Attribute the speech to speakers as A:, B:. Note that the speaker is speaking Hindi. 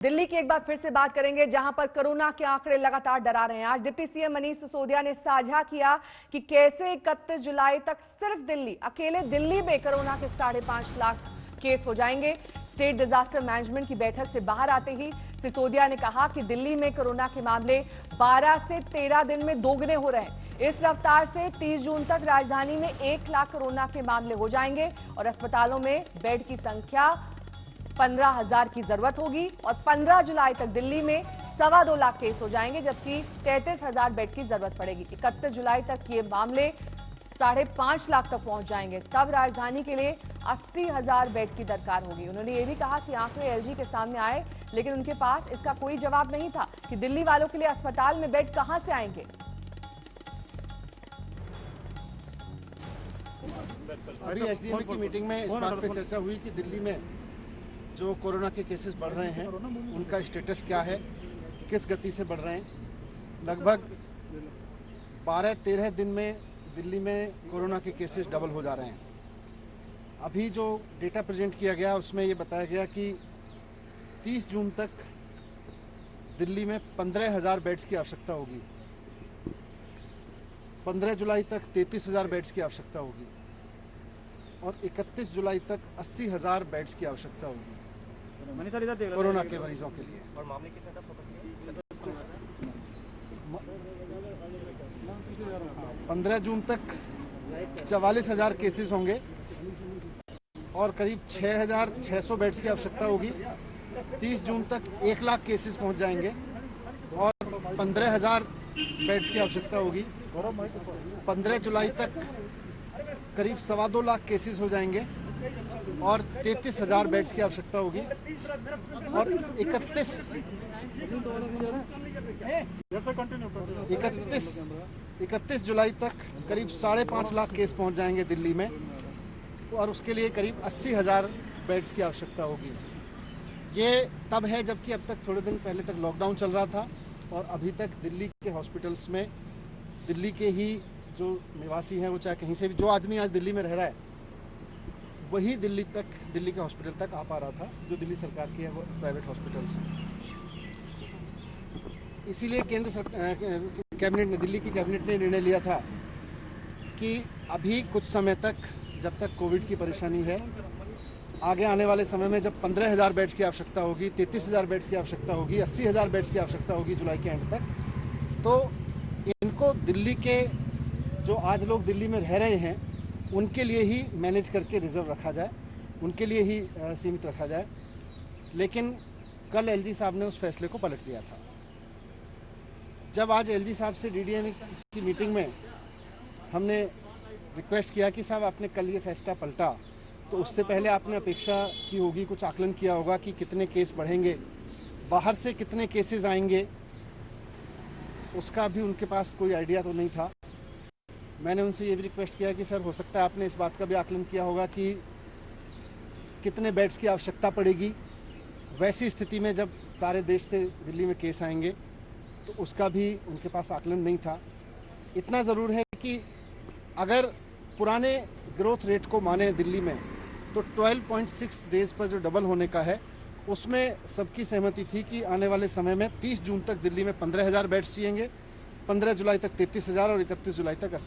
A: दिल्ली की एक बार फिर से बात करेंगे, जहां पर कोरोना के आंकड़े लगातार डरा रहे हैं। आज डिप्टी सीएम मनीष सिसोदिया ने साझा किया कि कैसे 31 जुलाई तक सिर्फ अकेले दिल्ली में कोरोना के 5.5 लाख केस हो जाएंगे। स्टेट डिजास्टर मैनेजमेंट की बैठक से बाहर आते ही सिसोदिया ने कहा कि दिल्ली में कोरोना के मामले 12 से 13 दिन में दोगुने हो रहे हैं। इस रफ्तार से 30 जून तक राजधानी में 1 लाख कोरोना के मामले हो जाएंगे और अस्पतालों में बेड की संख्या 15,000 की जरूरत होगी और 15 जुलाई तक दिल्ली में 2.25 लाख केस हो जाएंगे, जबकि 33,000 बेड की जरूरत पड़ेगी। 31 जुलाई तक ये मामले 5.5 लाख तक पहुंच जाएंगे, तब राजधानी के लिए 80,000 बेड की दरकार होगी। उन्होंने ये भी कहा कि आंकड़े एलजी के सामने आए, लेकिन उनके पास इसका कोई जवाब नहीं था कि दिल्ली वालों के लिए अस्पताल में बेड कहां से आएंगे।
B: अभी एसडीएम की मीटिंग में इस बात पे चर्चा हुई कि दिल्ली में जो कोरोना के केसेस बढ़ रहे हैं उनका स्टेटस क्या है, किस गति से बढ़ रहे हैं। लगभग 12-13 दिन में दिल्ली में कोरोना के केसेस डबल हो जा रहे हैं। अभी जो डेटा प्रेजेंट किया गया उसमें ये बताया गया कि 30 जून तक दिल्ली में 15,000 बेड्स की आवश्यकता होगी, 15 जुलाई तक 33,000 बेड्स की आवश्यकता होगी और 31 जुलाई तक 80,000 बेड्स की आवश्यकता होगी कोरोना के मरीजों के लिए। और मामले कितने तक 15 जून तक 44,000 केसेस होंगे और करीब 6,600 बेड्स की आवश्यकता होगी। 30 जून तक 1 लाख केसेस पहुंच जाएंगे और 15,000 बेड्स की आवश्यकता होगी। 15 जुलाई तक करीब 2.25 लाख केसेस हो जाएंगे और 33,000 बेड्स की आवश्यकता होगी और 31 जुलाई तक करीब 5.5 लाख केस पहुंच जाएंगे दिल्ली में और उसके लिए करीब 80,000 बेड्स की आवश्यकता होगी। ये तब है जबकि अब तक थोड़े दिन पहले तक लॉकडाउन चल रहा था और अभी तक दिल्ली के हॉस्पिटल्स में दिल्ली के ही जो निवासी हैं, वो चाहे कहीं से भी, जो आदमी आज दिल्ली में रह रहा है वही दिल्ली के हॉस्पिटल तक आ पा रहा था, जो दिल्ली सरकार की है वो प्राइवेट हॉस्पिटल्स हैं। इसीलिए दिल्ली की कैबिनेट ने निर्णय लिया था कि अभी कुछ समय तक, जब तक कोविड की परेशानी है, आगे आने वाले समय में जब 15,000 बेड्स की आवश्यकता होगी, 33,000 बेड्स की आवश्यकता होगी, 80,000 बेड्स की आवश्यकता होगी जुलाई के एंड तक, तो इनको दिल्ली के जो आज लोग दिल्ली में रह रहे हैं उनके लिए ही मैनेज करके रिजर्व रखा जाए, उनके लिए ही सीमित रखा जाए। लेकिन कल एलजी साहब ने उस फैसले को पलट दिया था। जब आज एलजी साहब से डीडीएम की मीटिंग में हमने रिक्वेस्ट किया कि साहब आपने कल ये फैसला पलटा, तो उससे पहले आपने अपेक्षा की होगी, कुछ आकलन किया होगा कि कितने केस बढ़ेंगे, बाहर से कितने केसेस आएंगे, उसका भी उनके पास कोई आइडिया तो नहीं था। मैंने उनसे ये भी रिक्वेस्ट किया कि सर, हो सकता है आपने इस बात का भी आकलन किया होगा कि कितने बेड्स की आवश्यकता पड़ेगी वैसी स्थिति में जब सारे देश से दिल्ली में केस आएंगे, तो उसका भी उनके पास आकलन नहीं था। इतना ज़रूर है कि अगर पुराने ग्रोथ रेट को माने दिल्ली में, तो 12.6 डेज पर जो डबल होने का है, उसमें सबकी सहमति थी कि आने वाले समय में 30 जून तक दिल्ली में 15,000 बेड्स चाहिएंगे, 15 जुलाई तक 33,000 और 31 जुलाई तक 80,000।